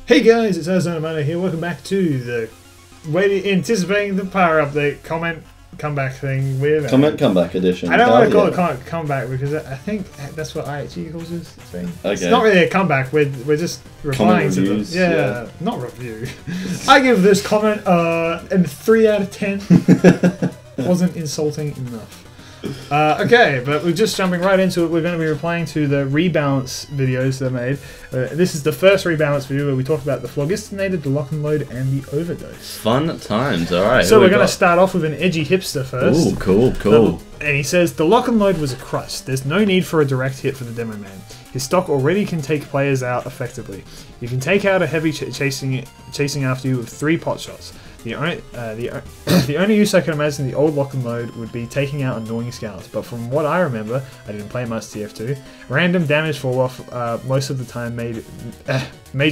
Hey guys, it's Ihasnotomato here. Welcome back to the anticipating the Pyro update comeback thing with comeback edition. I don't want to call it comeback because I think that's what IHG calls this thing. Okay. It's not really a comeback. We're just replying to them. Yeah, not review. I give this comment a 3 out of 10. Wasn't insulting enough. Okay, but we're just jumping right into it. We're going to be replying to the rebalance videos they made. This is the first rebalance video where we talk about the Phlogistinated, the lock and load, and the overdose. Fun times, alright. So we're going to start off with an edgy hipster first. Ooh, cool. And he says, the lock and load was a crutch. There's no need for a direct hit for the demo man. His stock already can take players out effectively. You can take out a heavy chasing after you with 3 pot shots. The only use I can imagine the old lock and load would be taking out annoying scouts, but from what I remember, I didn't play much Tf2, random damage fall off most of the time made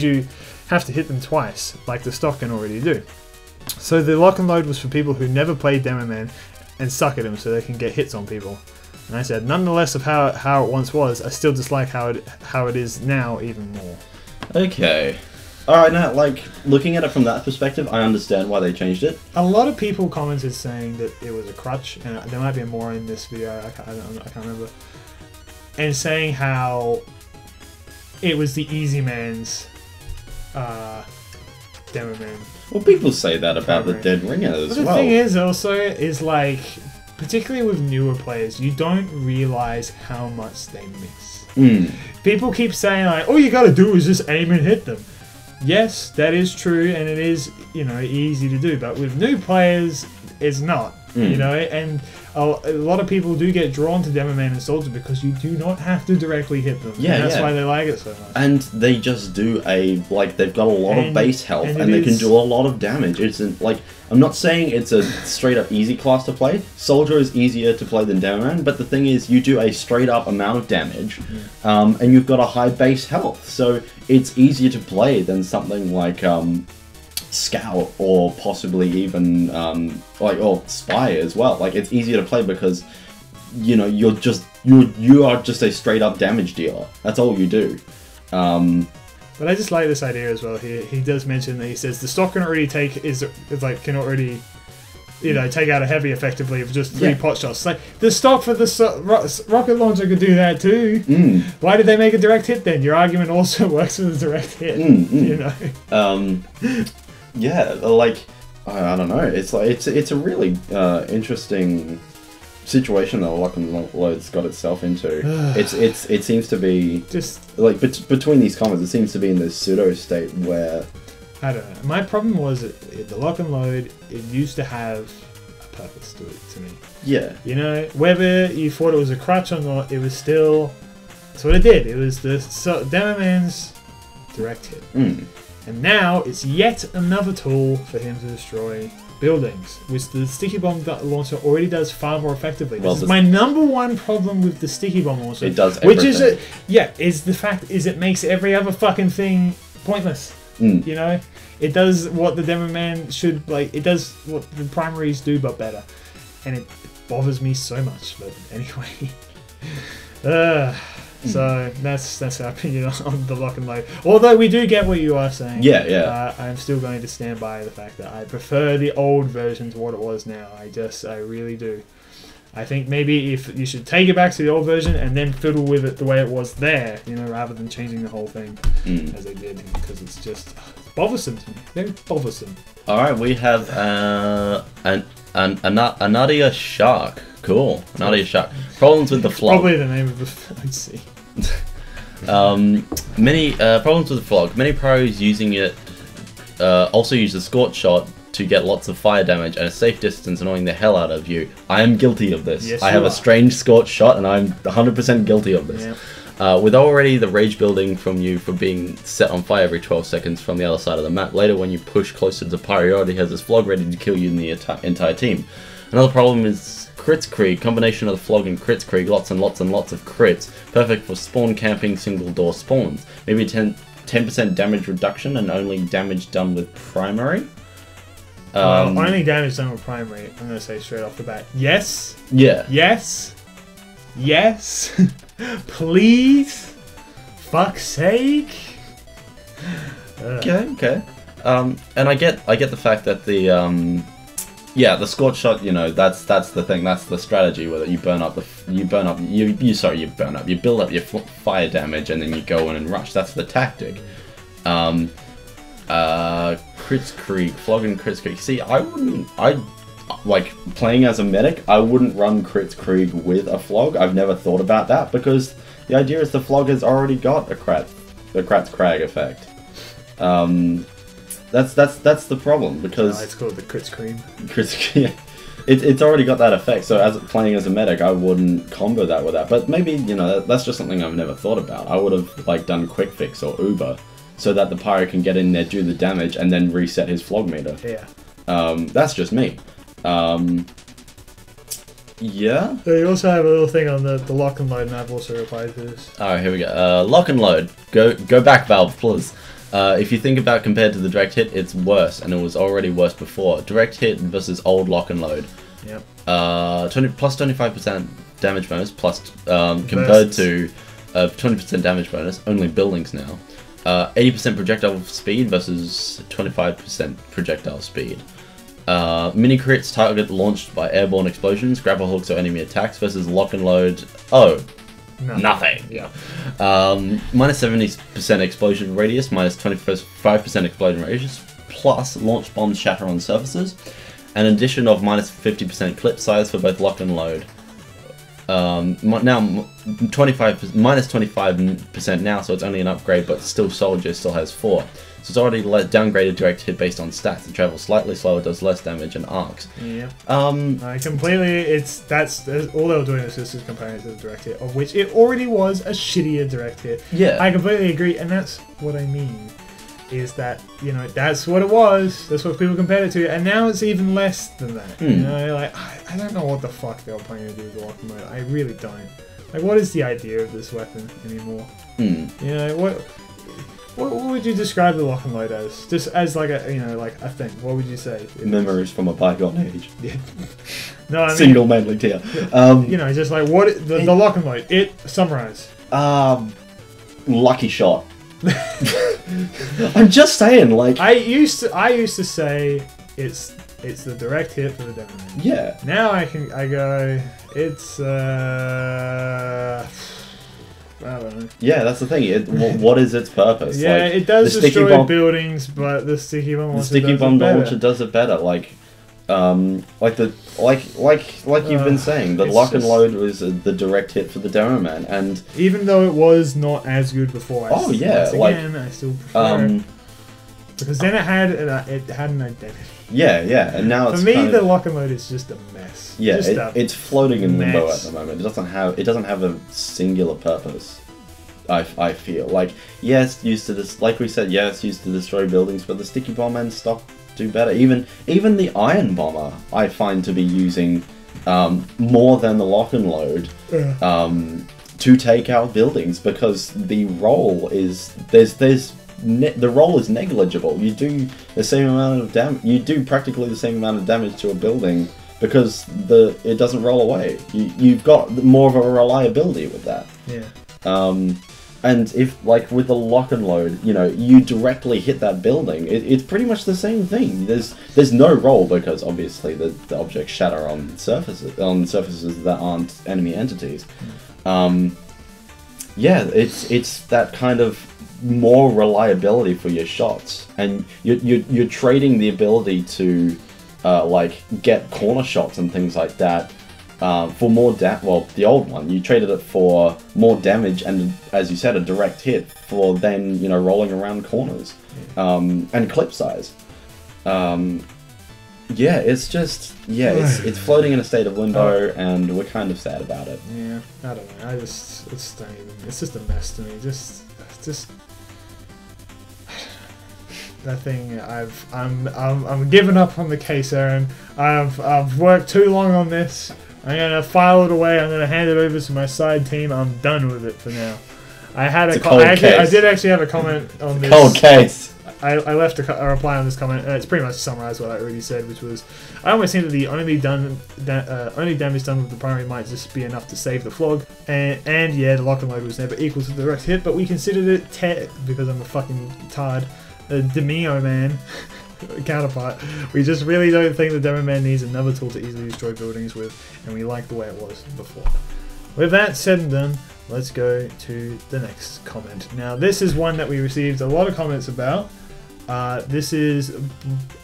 you have to hit them twice, like the stock can already do. So the lock and load was for people who never played Demo Man and suck at him so they can get hits on people. And I said, nonetheless of how it once was, I still dislike how it is now even more. Okay. Alright, now, like, looking at it from that perspective, I understand why they changed it. A lot of people commented saying that it was a crutch, and there might be more in this video, I can't remember, and saying how it was the easy man's demo man. Well, people say that about the Dead Ringer as well. The thing is also, is like, particularly with newer players, you don't realise how much they miss. People keep saying, like, all you gotta do is just aim and hit them. Yes, that is true, and it is, you know, easy to do. But with new players, it's not, you know. And a lot of people do get drawn to Demo Man and Soldier because you do not have to directly hit them. Yeah, and that's why they like it so much. And they just do they've got a lot of base health, and they can do a lot of damage. It's like, I'm not saying it's a straight up easy class to play. Soldier is easier to play than Demo Man, but the thing is, you do a straight up amount of damage, and you've got a high base health, so it's easier to play than something like Scout or possibly even or Spy as well. Like, it's easier to play because, you know, you are just a straight up damage dealer. That's all you do. But I just like this idea as well. He does mention that he says the stock can already take can already, you know, take out a heavy effectively with just 3 pot shots. Like, the stock for the rocket launcher could do that too. Why did they make a direct hit then? Your argument also works with a direct hit. You know. Yeah, like, I don't know. It's like it's a really interesting situation that Lock and Load's got itself into. It seems to be just like between these comments, it seems to be in this pseudo state where I don't know. My problem was the Lock and Load. It used to have a purpose to it to me. Yeah, you know, whether you thought it was a crutch or not, it was still. That's what it did. It was the Demo Man's direct hit. And now it's yet another tool for him to destroy buildings, which the sticky bomb launcher already does far more effectively. This is my #1 problem with the sticky bomb launcher. It does everything. Which is the fact is it makes every other fucking thing pointless. You know, it does what the Demo Man should, like. It does what the primaries do, but better, and it bothers me so much. But anyway. So that's our opinion on the lock and load. Although we do get what you are saying. Yeah. I'm still going to stand by the fact that I prefer the old version to what it was now. I really do. I think maybe if you should take it back to the old version and then fiddle with it the way it was there, you know, rather than changing the whole thing as they did, because it's just bothersome to me. Very bothersome. All right, we have Nadia Shark. Cool, Nadia Shark. Problems with the flog. Probably the name of the. Let's see. Many problems with the flog. Many pros using it also use the scorch shot to get lots of fire damage and a safe distance, annoying the hell out of you. I am guilty of this. Yes, I have a strange scorch shot, and I'm 100% guilty of this. With already the rage building from you for being set on fire every 12 seconds from the other side of the map, later when you push closer to Pyro, he already has his flog ready to kill you and the entire team. Another problem is Kritzkrieg, combination of the Flog and Kritzkrieg, lots and lots and lots of crits, perfect for spawn camping single door spawns. Maybe 10% damage reduction and only damage done with primary. Only damage done with primary, I'm going to say straight off the bat. Yes. Yeah. Yes. Yes. Please. Fuck's sake. Okay. And I get the fact that the the scorch shot, you know, that's the thing, that's the strategy, whether you build up your fire damage and then you go in and rush. That's the tactic. Kritzkrieg, flogging Kritzkrieg. See, I like playing as a medic, I wouldn't run Kritzkrieg with a flog. I've never thought about that because the idea is the flog has already got a Kratzkrag effect. That's the problem because it's called the Kritzkrieg. Yeah. It's already got that effect. So as playing as a medic, I wouldn't combo that with that. But maybe, you know, that's just something I've never thought about. I would have like done quick fix or Uber so that the Pyro can get in there, do the damage, and then reset his flog meter. Yeah. That's just me. Yeah. So you also have a little thing on the lock and load, and I've also replied to this. Alright, here we go. Lock and load. Go back, Valve, please. If you think about compared to the direct hit, it's worse, and it was already worse before. Direct hit versus old lock and load. Yep. Plus 25% damage bonus, plus compared to 20% damage bonus. Only buildings now. 80% projectile speed versus 25% projectile speed. Mini crits target launched by airborne explosions, grapple hooks, or enemy attacks versus lock and load. Oh. Nothing. Yeah. Minus 70% explosion radius, minus 25% explosion radius, plus launch bombs shatter on surfaces. An addition of minus 50% clip size for both lock and load. Now minus 25% now, so it's only an upgrade, but still Soldier still has 4. So it's already downgraded direct hit based on stats. It travels slightly slower, does less damage, and arcs. Yeah. I completely. That's all they were doing is just comparing it to the direct hit, of which it already was a shittier direct hit. Yeah. I completely agree, and that's what I mean. Is that, you know, that's what it was. That's what people compared it to, and now it's even less than that. You know, like I don't know what the fuck they were planning to do with the lock mode. I really don't. Like, what is the idea of this weapon anymore? You know, what would you describe the lock and load as? Just as like a, you know, like a thing. What would you say? Memories from a bygone age. Yeah. No, I mean, single mainly tier. You know, just like what the lock and load. Summarize. Lucky shot. I'm just saying, like I used to say it's the direct hit for the demo man. Yeah. Now I go it's I don't know. Yeah, that's the thing. What is its purpose? Yeah, like, it does destroy buildings, but the sticky bomb launcher does it better. Like you've been saying, the lock and load was the direct hit for the demo man, and even though it was not as good before, I still prefer it. Because then it had an identity. Yeah, and now for me the lock and load is just a mess. Yeah, it's floating in limbo at the moment. It doesn't have a singular purpose. I feel like used to this, like we said, used to destroy buildings, but the sticky bomb and stuff do better. Even the iron bomber I find to be using more than the lock and load to take out buildings, because the roll is the roll is negligible. You do the same amount of damage. You do practically the same amount of damage to a building because it doesn't roll away. You've got more of a reliability with that. Yeah. And if, like, with the lock and load, you know, you directly hit that building, it's pretty much the same thing. There's no roll because obviously the objects shatter on surfaces that aren't enemy entities. Yeah, it's that kind of more reliability for your shots, and you're trading the ability to like get corner shots and things like that for more the old one you traded it for more damage and, as you said, a direct hit for then, you know, rolling around corners and clip size. Yeah, it's just it's floating in a state of limbo, and we're kind of sad about it. Yeah, I don't know. It's just a mess to me. Just that thing. I'm giving up on the case, Aaron. I've worked too long on this. I'm gonna file it away. I'm gonna hand it over to my side team. I'm done with it for now. I did actually have a comment on this. Cold case. I left a reply on this comment, and it's pretty much summarised what I already said, which was, I almost think that the only damage done with the primary might just be enough to save the flog, and yeah, the lock and load was never equal to the direct hit, but we considered it because I'm a fucking tard, Demio Man counterpart. We just really don't think the Demo Man needs another tool to easily destroy buildings with, and we like the way it was before. With that said and done, let's go to the next comment. Now, this is one that we received a lot of comments about. This is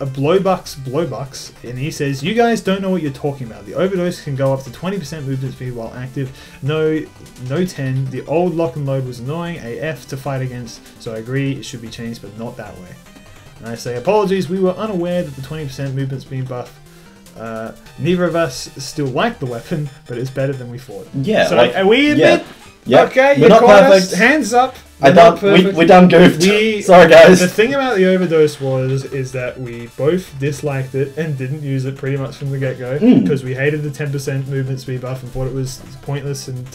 a Blowbucks, and he says, "You guys don't know what you're talking about. The overdose can go up to 20% movement speed while active. No 10. The old lock and load was annoying AF to fight against, so I agree it should be changed, but not that way." And I say, apologies, we were unaware that the 20% movement speed buff. Neither of us still like the weapon, but it's better than we thought. Yeah, so like, we admit. Yeah. Okay, we're you not caught perfect. us. Hands up. We're done goofed. Sorry, guys. The thing about the overdose is that we both disliked it and didn't use it pretty much from the get-go because we hated the 10% movement speed buff and thought it was pointless and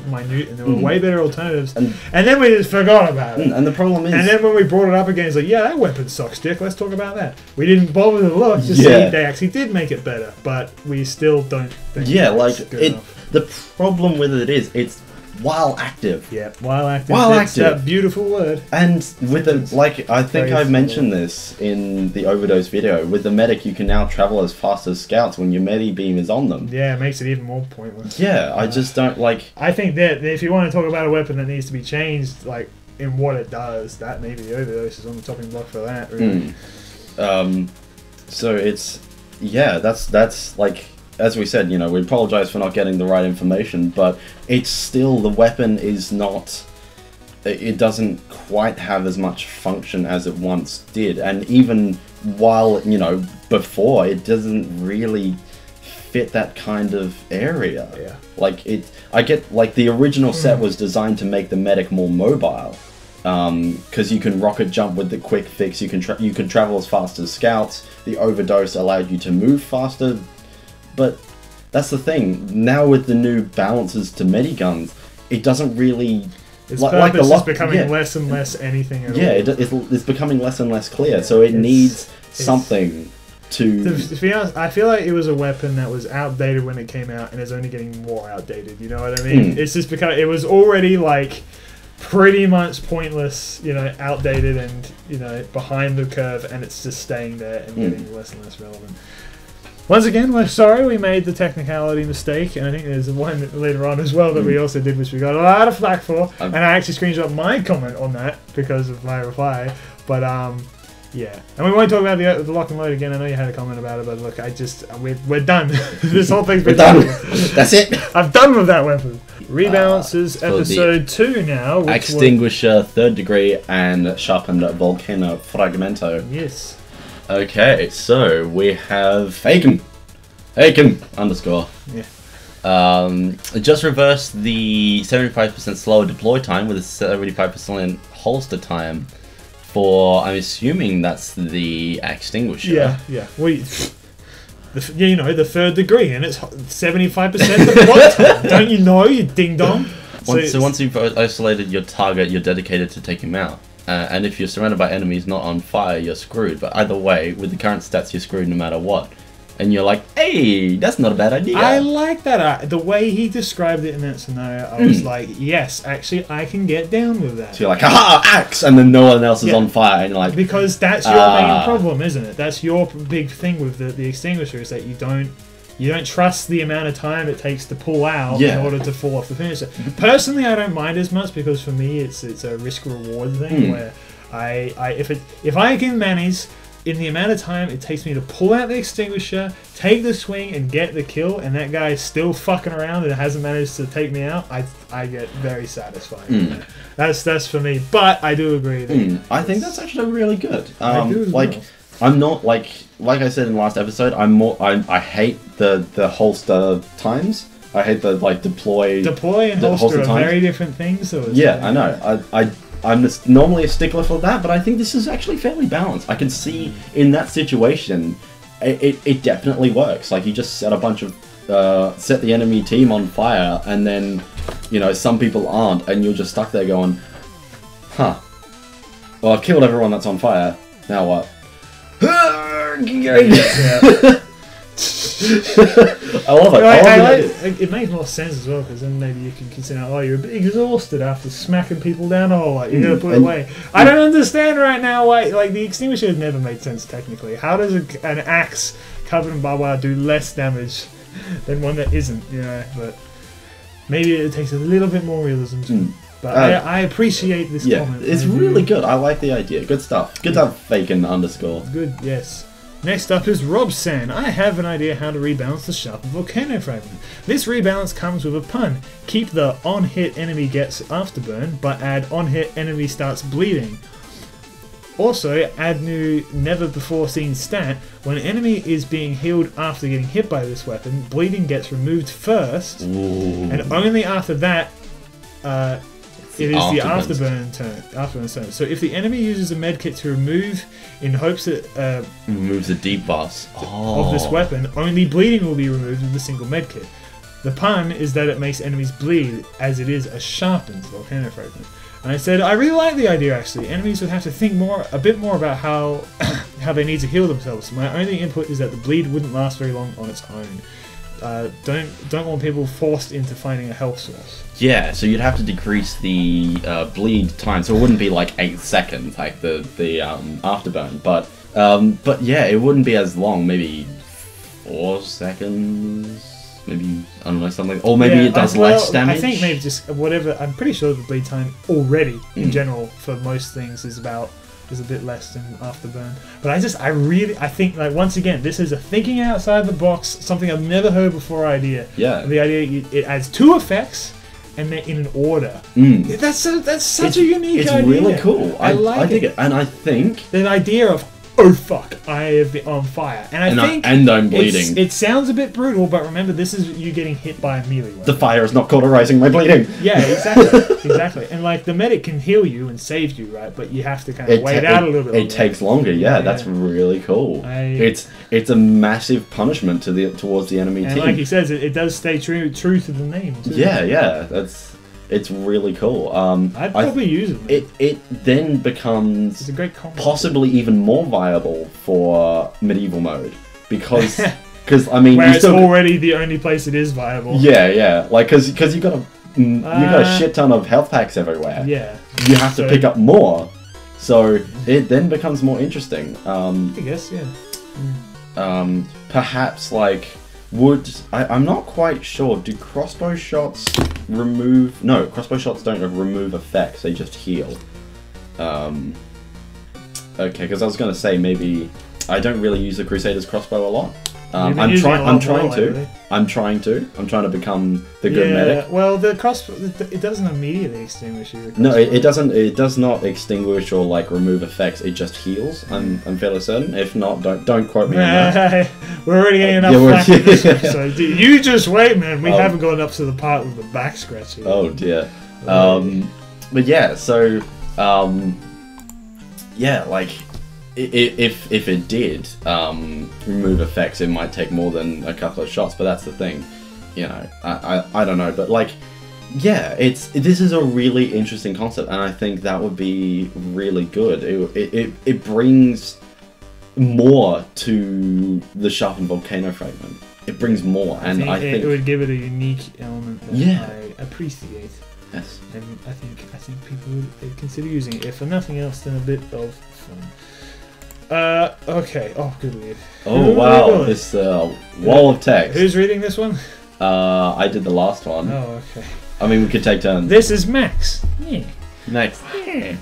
minute, and there were way better alternatives. And then we just forgot about it. And the problem is... And then when we brought it up again, it's like, yeah, that weapon sucks, Dick. Let's talk about that. We didn't bother to look to see they actually did make it better, but we still don't think it's good enough. The problem with it is, it's while active. Yeah, while active. While That's active. that beautiful word. And with the, like, I think I've mentioned this in the overdose video. With the medic, you can now travel as fast as scouts when your medi beam is on them. Yeah, it makes it even more pointless. Yeah, I just don't like. I think that if you want to talk about a weapon that needs to be changed, like in what it does, that maybe the overdose is on the chopping block for that. Really. So it's that's like. As we said, you know, we apologize for not getting the right information, but it's still, the weapon is not, it doesn't quite have as much function as it once did, and even while, you know, before, it doesn't really fit that kind of area. Yeah. Like, I get, like, the original set was designed to make the medic more mobile, because you can rocket jump with the quick fix, you can travel as fast as scouts, the overdose allowed you to move faster. But that's the thing. Now with the new balances to mediguns, it doesn't really. Its purpose is becoming less and less anything at all. Yeah, it's becoming less and less clear. Yeah, so it needs something to be honest, I feel like it was a weapon that was outdated when it came out, and is only getting more outdated. You know what I mean? It's just because it was already like pretty much pointless, you know, outdated, and you know, behind the curve, and it's just staying there and getting less and less relevant. Once again, we're sorry we made the technicality mistake, and I think there's one later on as well that we also did, which we got a lot of flack for, and I actually screenshot my comment on that because of my reply, but yeah. And we won't talk about the lock and load again. I know you had a comment about it, but look, we're done. This whole thing's been done. That's it. I'm done with that weapon. Rebalances episode 2 now. Extinguisher, 3rd degree, and sharpened volcano fragmento. Yes. Okay, so we have Aiken underscore. Yeah. Just reverse the 75% slower deploy time with a 75% holster time for, I'm assuming that's the extinguisher. Yeah. Well, you know, the 3rd degree, and it's 75% deploy time. Don't you know, you ding dong? So once you've isolated your target, you're dedicated to take him out. And if you're surrounded by enemies not on fire, you're screwed. But either way, with the current stats, you're screwed no matter what. And you're like, hey, that's not a bad idea. I like that. The way he described it in that scenario, I was like, yes, actually, I can get down with that. So you're like, haha, axe! And then no one else is on fire. And you're like... Because that's your main problem, isn't it? That's your big thing with the extinguisher, is that you don't trust the amount of time it takes to pull out in order to fall off the finisher. Personally, I don't mind as much, because for me it's a risk reward thing where if I can manage in the amount of time it takes me to pull out the extinguisher, take the swing and get the kill, and that guy is still fucking around and hasn't managed to take me out, I get very satisfied. That's for me. But I do agree that I think that's actually really good. I do as well. I'm not like I said in the last episode. I hate the holster times. I hate the deploy. Deploy and holster are very different things. So I know. I'm normally a stickler for that, but I think this is actually fairly balanced. I can see in that situation, it definitely works. Like, you just set a bunch of set the enemy team on fire, and then you know some people aren't, and you're just stuck there going, huh? Well, I've killed everyone that's on fire. Now what? Yeah. I love it. It makes more sense as well, because then maybe you can consider, oh, you're a bit exhausted after smacking people down. Oh, like you gotta put it away. I don't understand right now why. Like the extinguisher has never made sense technically. How does an axe covered in barbed wire do less damage than one that isn't? You know, but maybe it takes a little bit more realism to it. But I appreciate this comment. It's really good. I like the idea. Good stuff. Good to have fake and underscore. Good, yes. Next up is Robsan. I have an idea how to rebalance the sharpened volcano fragment. This rebalance comes with a pun. Keep the on-hit enemy gets afterburn, but add on-hit enemy starts bleeding. Also, add new never-before-seen stat. When an enemy is being healed after getting hit by this weapon, bleeding gets removed first, and only after that it is the afterburn turn. So if the enemy uses a medkit to remove, in hopes that removes the debuffs of this weapon, only bleeding will be removed with a single medkit. The pun is that it makes enemies bleed, as it is a sharpened volcano fragment. And I said I really like the idea. Actually, enemies would have to think a bit more about how how they need to heal themselves. My only input is that the bleed wouldn't last very long on its own. Don't want people forced into finding a health source. Yeah, so you'd have to decrease the bleed time, so it wouldn't be like 8 seconds, like the afterburn. But yeah, it wouldn't be as long. Maybe 4 seconds. Maybe I don't know something, or maybe it does less damage. I think maybe just whatever. I'm pretty sure the bleed time already in general for most things is a bit less than afterburn. But I think, like, once again, this is a thinking outside the box, something I've never heard before idea. Yeah. The idea it adds 2 effects and they're in an order. That's such a unique idea. It's really cool. I dig it. And I think the idea of, oh fuck, I have been on fire, and I'm bleeding. It sounds a bit brutal, but remember, this is you getting hit by a melee weapon. The fire is not cauterizing my bleeding. Yeah, exactly. And like the medic can heal you and save you, right? But you have to kind of wait out a little bit. It takes longer. Yeah, that's really cool. It's a massive punishment towards the enemy team. And like he says, it does stay true to the name too. Yeah. It's really cool. I'd probably use it. It then becomes it's a great combo. Possibly even more viable for medieval mode because I mean where it's already the only place it is viable. Yeah, like because you got a shit ton of health packs everywhere. Yeah, you have to pick up more, so it then becomes more interesting. I guess perhaps like. I'm not quite sure. Do crossbow shots remove? No, crossbow shots don't remove effects. They just heal. Okay, because I was gonna say maybe I don't really use the Crusader's crossbow a lot. I'm trying to become the good medic. Well, the crossbow it doesn't immediately extinguish you. No, it doesn't. It does not extinguish or like remove effects. It just heals. I'm fairly certain. If not, don't quote me on that. We're already getting enough flack in this episode. You just wait, man. We haven't gone up to the part with the back scratching. Oh dear. But yeah, so yeah, like. If it did remove effects, it might take more than a couple of shots. But that's the thing, you know. I don't know, but like, yeah, this is a really interesting concept, and I think that would be really good. It brings more to the sharpened volcano fragment. It brings more, and I think it would give it a unique element that I appreciate. Yes, and I think people would consider using it, if for nothing else than a bit of fun. Okay. Oh, good lead. Oh, wow. This wall of text. Who's reading this one? I did the last one. Oh, okay. I mean, we could take turns. This is Max. Yeah. Next. Yeah.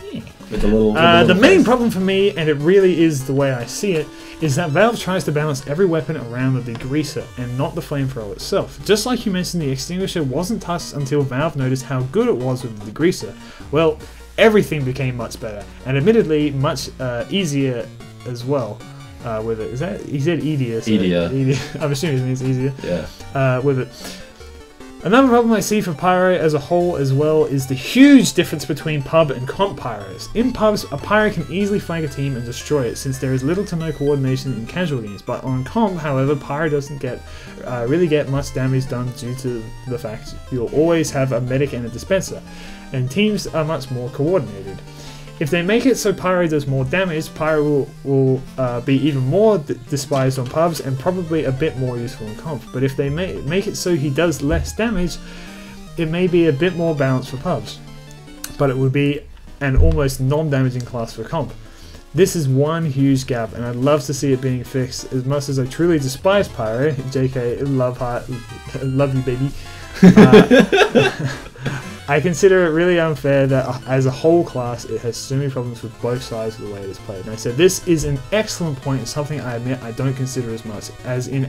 With the little the main problem for me, and it really is the way I see it, is that Valve tries to balance every weapon around the degreaser and not the flamethrower itself. Just like you mentioned, the extinguisher wasn't touched until Valve noticed how good it was with the degreaser. Well, everything became much better, and admittedly much easier as well with it. Is that he said easier? So easier. I'm assuming it means easier. Yeah. With it. Another problem I see for Pyro as a whole as well is the huge difference between pub and comp Pyros. In pubs, a Pyro can easily flank a team and destroy it since there is little to no coordination in casual games, but on comp, however, Pyro doesn't really get much damage done due to the fact you'll always have a medic and a dispenser, and teams are much more coordinated. If they make it so Pyro does more damage, Pyro will be even more despised on pubs and probably a bit more useful in comp. But if they make it so he does less damage, it may be a bit more balanced for pubs. But it would be an almost non-damaging class for comp. This is one huge gap, and I'd love to see it being fixed. As much as I truly despise Pyro, JK, love you, baby. I consider it really unfair that as a whole class it has so many problems with both sides of the way it is played. And I said this is an excellent point and something I admit I don't consider as much, as in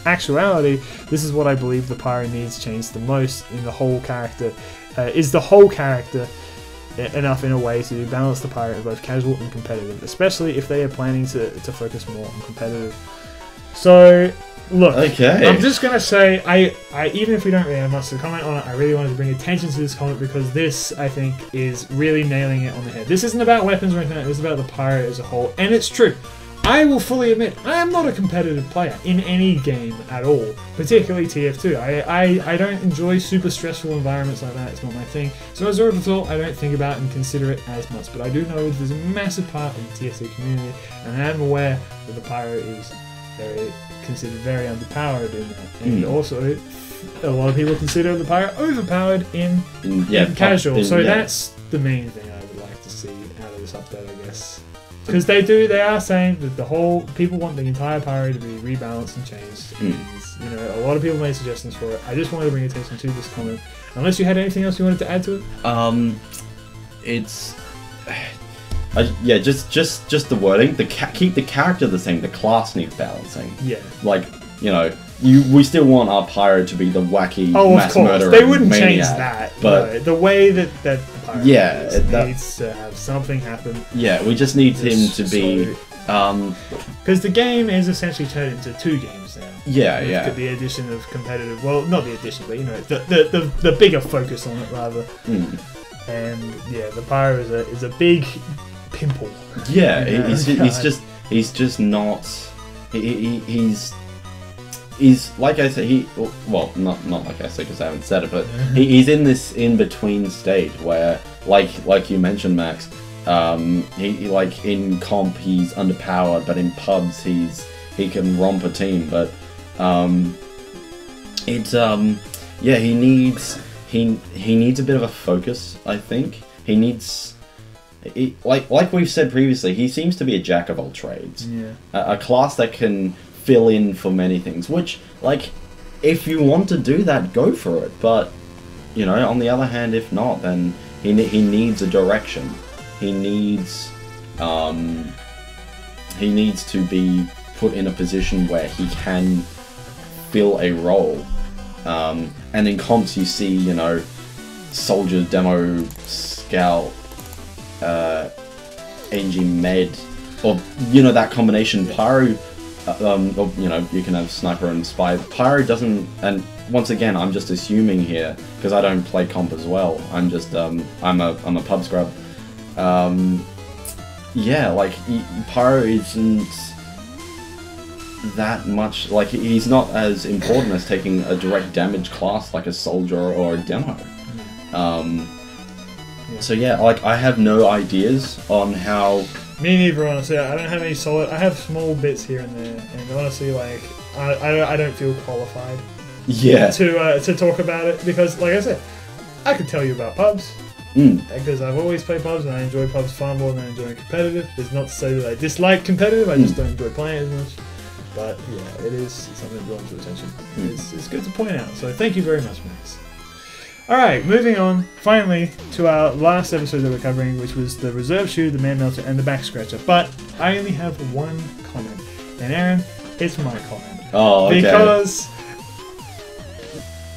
actuality this is what I believe the Pyro needs changed the most in the whole character. Is the whole character enough in a way to balance the Pyro in both casual and competitive, especially if they are planning to focus more on competitive. So look, okay. I'm just gonna say, I even if we don't really have much to comment on it, I really wanted to bring attention to this comment because this, I think, is really nailing it on the head. This isn't about weapons or anything, it's about the Pyro as a whole, and it's true. I will fully admit, I am not a competitive player in any game at all, particularly TF2. I don't enjoy super stressful environments like that, it's not my thing. So as a result, I don't think about and consider it as much, but I do know there's a massive part of the TF2 community, and I am aware that the Pyro is considered very underpowered in that, and also a lot of people consider the Pyro overpowered in casual. So that's the main thing I would like to see out of this update, I guess, because they are saying that the whole people want the entire Pyro to be rebalanced and changed. And, you know, a lot of people made suggestions for it. I just wanted to bring attention to this comment. Unless you had anything else you wanted to add to it. It's. Yeah, just the wording. Keep the character the same. The class needs balancing. Yeah. Like, you know, we still want our Pyro to be the wacky mass murderer. They wouldn't maniac, change that. But no, the way that the Pyro needs to have something happen. Yeah, we just need him to be. Because the game is essentially turned into 2 games now. Yeah, with the addition of competitive. Well, not the addition, but you know, the bigger focus on it rather. And yeah, the Pyro is a big pimple. Yeah, he's just not. He's like I said. Well, not like I said because I haven't said it, but he's in this in between state where, like you mentioned, Max. He like in comp he's underpowered, but in pubs he can romp a team. But he needs a bit of a focus. I think he needs. Like we've said previously, he seems to be a jack of all trades. Yeah. A class that can fill in for many things, which, like, if you want to do that, go for it. But, you know, on the other hand, if not, then he needs a direction. He needs to be put in a position where he can fill a role. And in comps you see, you know, soldier, demo, scout, NG med, or, you know, that combination. Pyro, or, you know, you can have sniper and spy. Pyro doesn't, and once again, I'm just assuming here because I don't play comp as well. I'm just I'm a pub scrub. Yeah, like Pyro isn't that much, like, he's not as important as taking a direct damage class like a soldier or a demo. So yeah, like, I have no ideas on how. Me neither, honestly. I don't have any solid. I have small bits here and there, and honestly, like, I don't feel qualified. Yeah. To talk about it, because, like I said, I could tell you about pubs. Because I've always played pubs and I enjoy pubs far more than I enjoy competitive. It's not to say that I dislike competitive. I just don't enjoy playing as much. But yeah, it is something drawn to attention. It's good to point out. So thank you very much, Max. Alright, moving on, finally, to our last episode that we're covering, which was the Reserve Shoe, the Man Melter, and the Back Scratcher. But I only have one comment. And Aaron, it's my comment. Oh, okay. Because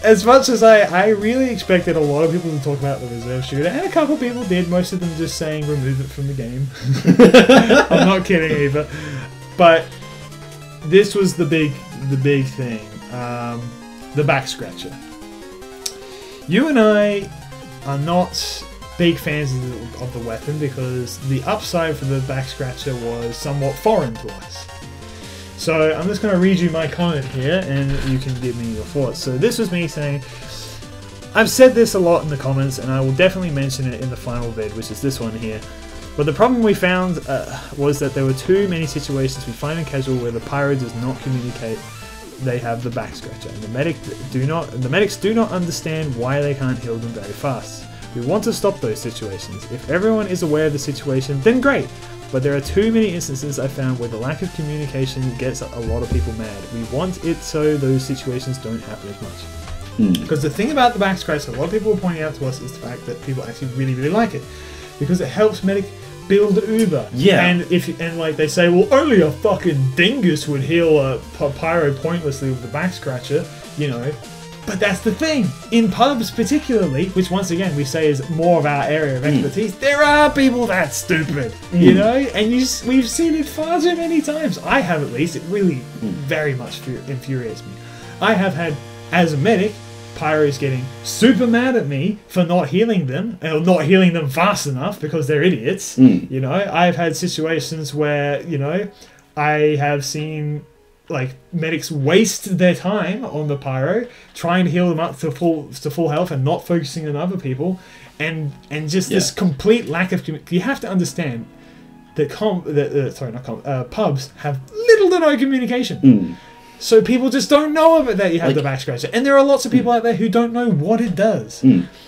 as much as I really expected a lot of people to talk about the Reserve Shooter, and a couple people did, most of them just saying remove it from the game. I'm not kidding either. But this was the big thing. The Back Scratcher. You and I are not big fans of the weapon because the upside for the Back Scratcher was somewhat foreign to us. So I'm just going to read you my comment here and you can give me your thoughts. So this was me saying, I've said this a lot in the comments and I will definitely mention it in the final vid, which is this one here. But the problem we found was that there were too many situations we find in casual where the Pyro does not communicate they have the back scratcher, and the medics do not understand why they can't heal them very fast. We want to stop those situations. If everyone is aware of the situation, then great. But there are too many instances I found where the lack of communication gets a lot of people mad. We want it so those situations don't happen as much. Because the thing about the back scratcher, a lot of people were pointing out to us, is the fact that people actually really like it. Because it helps medic build Uber. Yeah. And like they say, well, only a fucking dingus would heal a Pyro pointlessly with the back scratcher, you know. But that's the thing. In pubs particularly, which once again we say is more of our area of expertise, there are people that stupid, you know? And we've seen it far too many times. I have at least. It really very much infuriates me. I have had, as a medic, Pyro's getting super mad at me for not healing them, or not healing them fast enough because they're idiots. You know, I've had situations where, you know, I have seen like medics waste their time on the Pyro trying to heal them up to full health and not focusing on other people, and just this complete lack of communication. You have to understand that pubs have little to no communication. So people just don't know that you have the back scratcher. And there are lots of people out there who don't know what it does.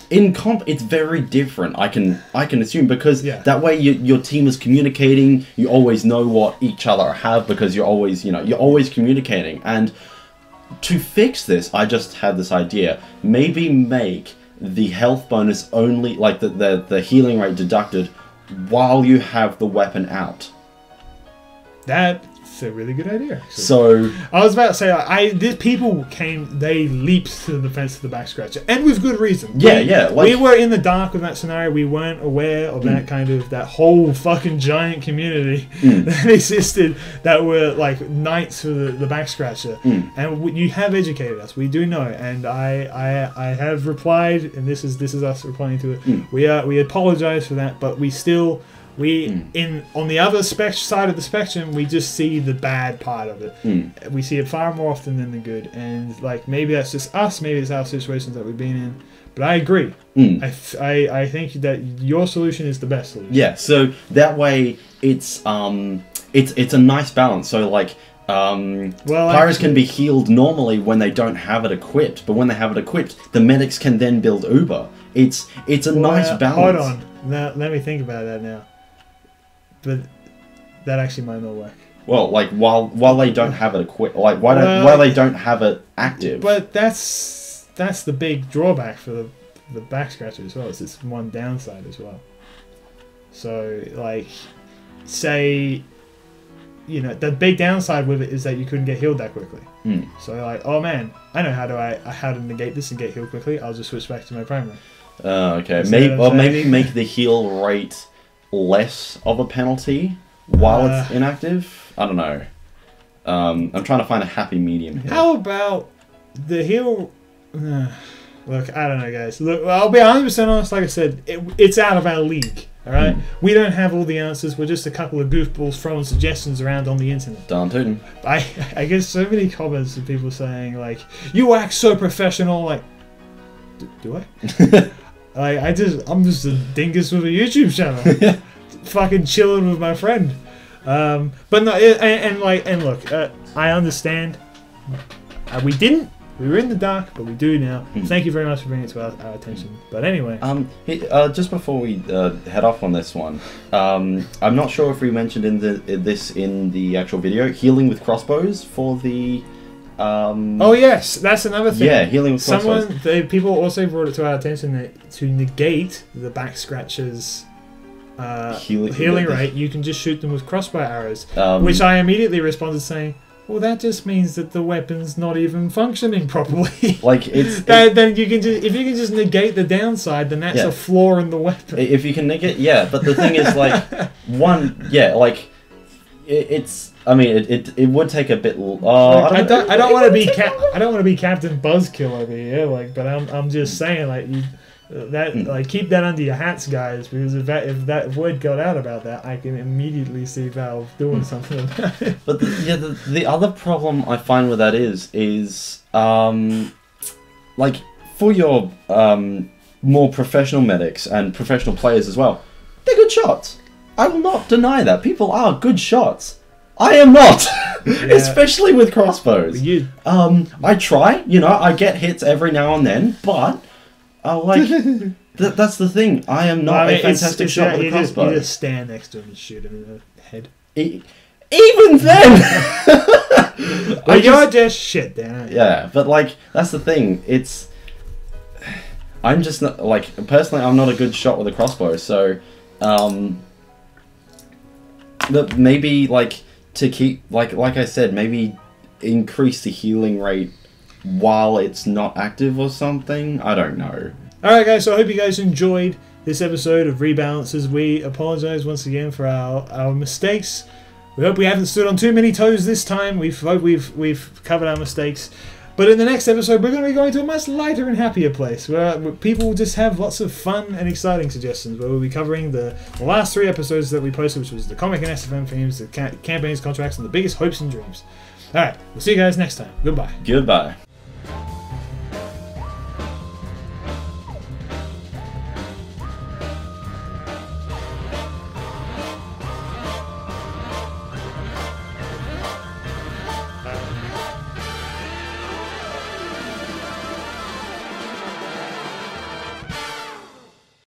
In comp, it's very different, I can assume, because that way your team is communicating, you always know what each other have, because you're always, you know, you're always communicating. And to fix this, I just had this idea. Maybe make the health bonus only, like the healing rate deducted while you have the weapon out. That's a really good idea, actually. So I was about to say, they leaped to the defense of the back scratcher, and with good reason. We were in the dark with that scenario. We weren't aware of that whole fucking giant community that existed, that were like knights for the back scratcher. And you have educated us. We do know, and I have replied, and this is us replying to it. We apologize for that, but we still. On the other side of the spectrum, we just see the bad part of it. We see it far more often than the good, and like maybe that's just us, maybe it's our situations that we've been in. But I agree. I think that your solution is the best solution. Yeah. So that way, it's a nice balance. So like. Pyros can be healed normally when they don't have it equipped, but when they have it equipped, the medics can then build Uber. It's a nice balance. Hold on. Now, let me think about that now. But that actually might not work. Well, like while they don't have it equipped, like while they don't have it active. But that's the big drawback for the back scratcher as well. It's one downside as well. So like, say, you know, the big downside with it is that you couldn't get healed that quickly. So like, oh man, I know how to negate this and get healed quickly. I'll just switch back to my primary. Okay. Maybe make the heal rate less of a penalty while it's inactive. I don't know. I'm trying to find a happy medium here. How about the heal? Look, I don't know, guys. Look, I'll be 100% honest. Like I said, it's out of our league. All right, we don't have all the answers. We're just a couple of goofballs throwing suggestions around on the internet. Darn tootin'. I get so many comments of people saying like, "You act so professional." Like, do I? I'm just a dingus with a YouTube channel, fucking chilling with my friend. But no, and look, I understand. We were in the dark, but we do now. Thank you very much for bringing it to our attention. But anyway, just before we head off on this one, I'm not sure if we mentioned in the actual video, healing with crossbows for the. Oh yes, that's another thing. Yeah, healing with crossbows. People also brought it to our attention that to negate the back scratchers healing rate, you can just shoot them with crossbow arrows. Which I immediately responded saying, well, that just means that the weapon's not even functioning properly. Like then you can just, if you can just negate the downside, then that's a flaw in the weapon. If you can negate, but the thing is, like it's. I mean, it would take a bit. I don't want to be Captain Buzzkill over here. Like, but I'm just saying, like keep that under your hats, guys, because if that word got out about that, I can immediately see Valve doing something about it. But the other problem I find with that is like for your more professional medics and professional players as well, they're good shots. I will not deny that people are good shots. I am not, especially with crossbows. I try, you know, I get hits every now and then, but that's the thing. I am not a fantastic shot with a crossbow. You just stand next to him and shoot him in the head. Even then, you're just shit, Dan. Yeah, but like that's the thing. I'm just not like personally. I'm not a good shot with a crossbow, so maybe like to keep like I said, maybe increase the healing rate while it's not active or something. I don't know. All right, guys. So I hope you guys enjoyed this episode of Rebalances. We apologize once again for our mistakes. We hope we haven't stood on too many toes this time. We've covered our mistakes. But in the next episode, we're going to be going to a much lighter and happier place where people will just have lots of fun and exciting suggestions. Where we'll be covering the last 3 episodes that we posted, which was the comic and SFM themes, the campaigns, contracts, and the biggest hopes and dreams. All right, we'll see you guys next time. Goodbye. Goodbye.